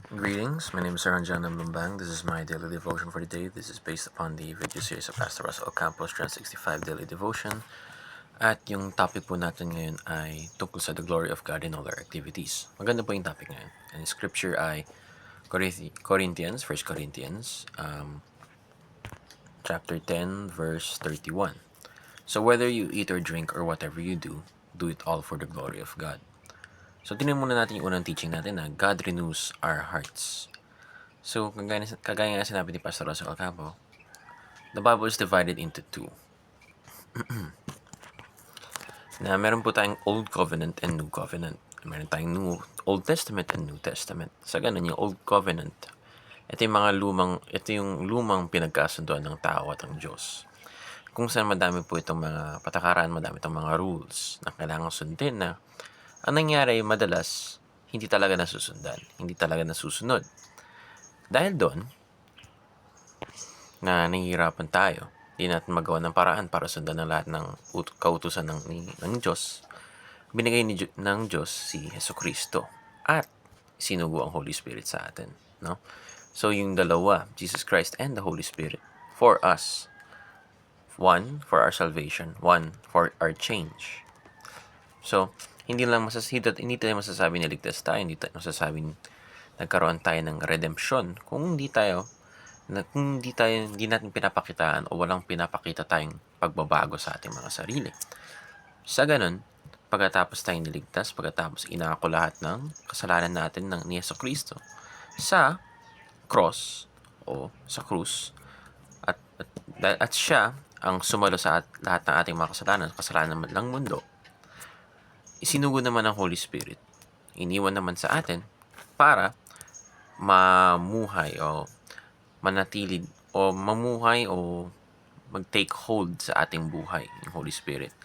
Greetings, my name is Saranjan Lumbang. This is my daily devotion for the day. This is based upon the video series of Pastor Russell Campos 365 Daily Devotion. At yung topic po natin ngayon ay tungkol sa the glory of God in all our activities. Maganda po yung topic ngayon. And scripture ay Corinthians, 1 Corinthians, chapter 10, verse 31. So whether you eat or drink or whatever you do it all for the glory of God. So, tingnan muna natin yung unang teaching natin na God renews our hearts. So, kagaya nga sinabi ni Pastor Russell Campo, the Bible is divided into two. Na meron po tayong Old Covenant and New Covenant. Meron tayong Old Testament and New Testament. Sa ganun, yung Old Covenant, ito yung lumang pinagkasunduan ng tao at ng Diyos. Kung saan madami po itong mga patakaran, madami itong mga rules na kailangan sundin na ang nangyari madalas, hindi talaga nasusundan, hindi talaga nasusunod. Dahil doon, na nahihirapan tayo, hindi natin magawa ng paraan para sundan ng lahat ng kautusan ng Diyos, binigay ng Diyos si Jesucristo at sinugo ang Holy Spirit sa atin. No? So yung dalawa, Jesus Christ and the Holy Spirit, for us, one for our salvation, one for our change. So, hindi tayo masasabi na ligtas tayo, hindi tayo masasabing nagkaroon tayo ng redemption kung hindi natin pinapakitaan o walang pinapakita tayong pagbabago sa ating mga sarili. Sa ganun, pagkatapos tayong niligtas, pagkatapos inako lahat ng kasalanan natin ni Jesucristo sa cross o sa krus, at siya ang sumalo sa lahat ng ating mga kasalanan ng mundo, isinugo naman ng Holy Spirit, iniwan naman sa atin para mamuhay o manatili o mamuhay o mag-take hold sa ating buhay yung Holy Spirit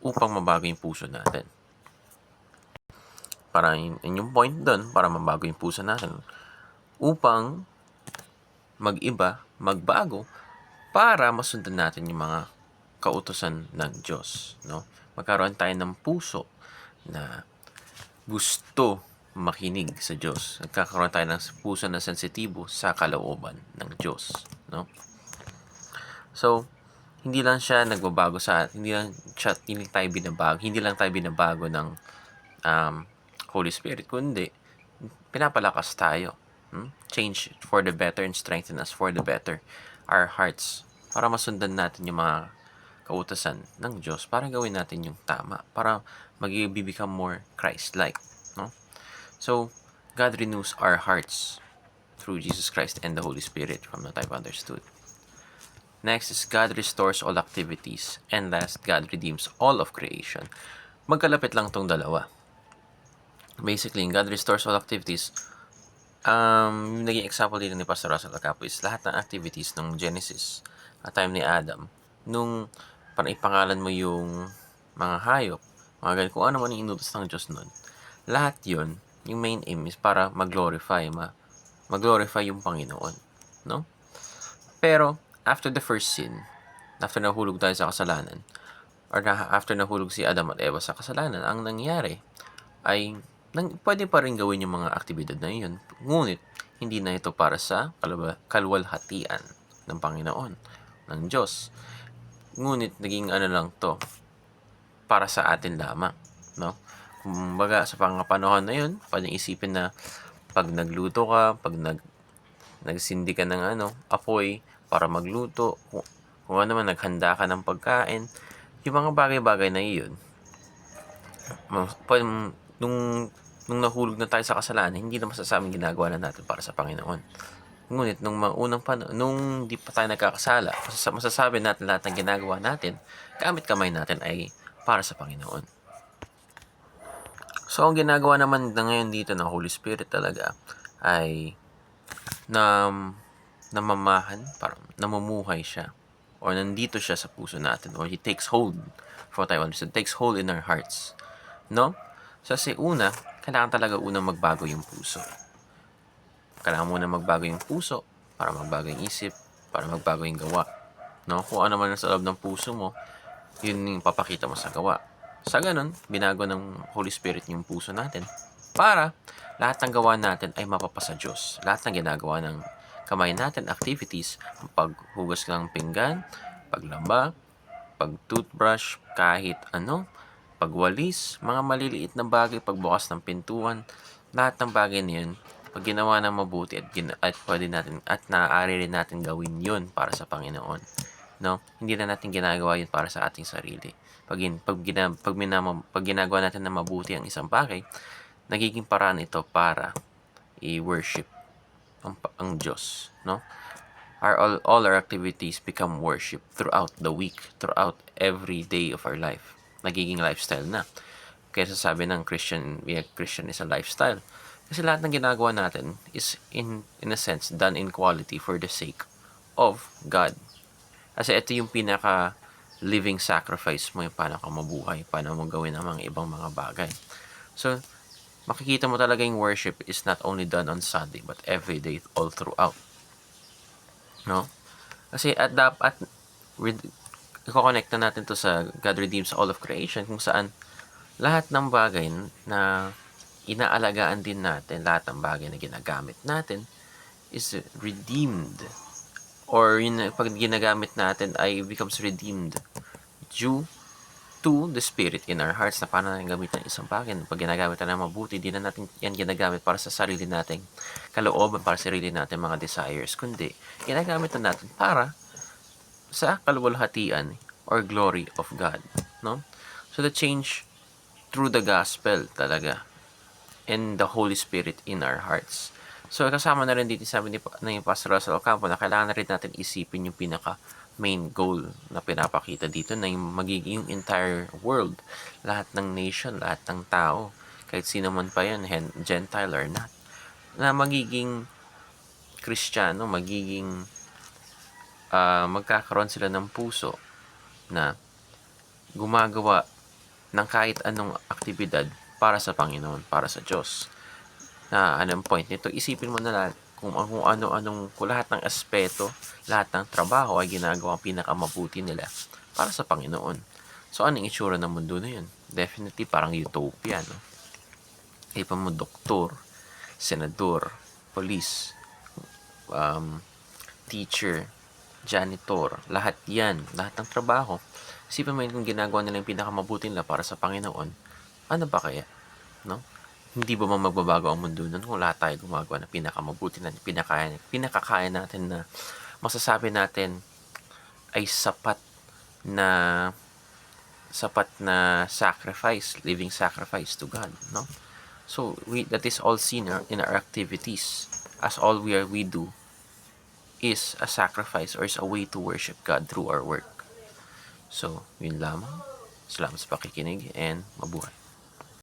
upang mabago yung puso natin. Para yung point doon, para mabago yung puso natin upang mag-iba, magbago, para masundan natin yung mga kautusan ng Diyos. No? Magkaroon tayo ng puso na gusto makinig sa Diyos. Nagkakaroon tayo ng puso na sensitibo sa kalooban ng Diyos. No? So, hindi lang tayo binabago ng Holy Spirit, kundi pinapalakas tayo. Change for the better and strengthen us for the better our hearts para masundan natin yung mga kautusan ng Diyos, para gawin natin yung tama, para become more Christ-like. No? So, God renews our hearts through Jesus Christ and the Holy Spirit from what I've understood. Next is God restores all activities. And last, God redeems all of creation. Magkalapit lang tong dalawa. Basically, God restores all activities. Naging example dito ni Pastor Russell Acapo is lahat ng activities ng Genesis at time ni Adam, nung ipangalan mo yung mga hayop, mga ganyan, kung ano man yung inutos ng Diyos nun, lahat yun, yung main aim is para mag-glorify yung Panginoon. No? Pero, after the first sin, after nahulog tayo sa kasalanan, or after nahulog si Adam at Eva sa kasalanan, ang nangyari ay pwede pa rin gawin yung mga aktibidad na yun. Ngunit, hindi na ito para sa kalwalhatian ng Panginoon, ng Diyos. Ngunit, naging lang to, para sa atin lamang. No? Kumbaga, sa panahon na yun, pwedeng isipin na pag nagluto ka, pag nagsindi ka ng apoy para magluto, kung ano man, naghanda ka ng pagkain, yung mga bagay-bagay na iyon, nung nahulog na tayo sa kasalanan, hindi na masasabing ginagawa na natin para sa Panginoon. Ngunit, nung unang panahon, nung di pa tayo nagkakasala, masasabi natin lahat ng ginagawa natin, gamit kamay natin ay para sa Panginoon. So, ang ginagawa naman na ngayon dito ng Holy Spirit talaga ay namumuhay siya, or nandito siya sa puso natin, or He takes hold, for tayo understand, takes hold in our hearts. No? So, kailangan talaga unang magbago yung puso. Kailangan muna magbago yung puso para magbago yung isip, para magbago yung gawa. No? Kung ano man sa loob ng puso mo, yun yung papakita mo sa gawa. Sa ganun, binago ng Holy Spirit yung puso natin. para lahat ng gawa natin ay mapapasa Diyos. Lahat ng ginagawa ng kamay natin, activities, paghugas ng pinggan, paglaba, pag-toothbrush, kahit ano, pagwalis, mga maliliit na bagay, pagbukas ng pintuan, lahat ng bagay na yun, pag ginawa ng mabuti at pwede natin at maaari rin natin gawin yun para sa Panginoon. No? Hindi na natin ginagawa yun para sa ating sarili. Pag ginagawa natin na mabuti ang isang bagay, nagiging paraan ito para i-worship ang Diyos, no? All our activities become worship throughout the week, throughout every day of our life. Nagiging lifestyle na. Kaya sasabi ng Christian is a lifestyle. Kasi lahat ng ginagawa natin is in a sense done in quality for the sake of God. Kasi ito yung pinaka living sacrifice mo, yung paano ka mabuhay, paano mo gawin ang mga ibang mga bagay. So, makikita mo talaga yung worship is not only done on Sunday but every day all throughout. No? Kasi i-connect na natin to sa God redeems all of creation, kung saan lahat ng bagay na inaalagaan din natin, lahat ng bagay na ginagamit natin is redeemed, or yun, pag ginagamit natin ay becomes redeemed due to the Spirit in our hearts, na paano natin gamitin isang bagay. Pag ginagamit na mabuti, di na natin yan ginagamit para sa sarili nating kalooban, para sa sarili natin mga desires, kundi ginagamit na natin para sa kaluwalhatian or glory of God, no? So the change through the gospel talaga and the Holy Spirit in our hearts. So kasama na rin dito sabi ni Pastor Russell Ocampo na kailangan na rin natin isipin yung pinaka main goal na pinapakita dito, na yung magiging entire world, lahat ng nation, lahat ng tao, kahit sino man pa yan, Gentile or not, na magiging Kristiyano, magiging magkakaroon sila ng puso na gumagawa ng kahit anong aktibidad para sa Panginoon, para sa Diyos. Na anong point nito, isipin mo na lahat kung lahat ng aspeto, lahat ng trabaho ay ginagawa pinakamabuti nila para sa Panginoon. So, anong itsura ng mundo na yun? Definitely, parang utopia, no? Ipa mo doktor, senador, police, teacher, janitor, lahat yan, lahat ng trabaho. Isipin mo yun, kung ginagawa nila yung pinakamabuti nila para sa Panginoon, ano ba kaya? No? Hindi ba magbabago ang mundo nun kung lahat tayo gumagawa na pinakamabuti na pinakakaya natin, na masasabi natin ay sapat na sacrifice, living sacrifice to God, no? So that is all seen in our activities, as all we do is a sacrifice or is a way to worship God through our work. So yun lamang. Salamat sa pakikinig and mabuhay.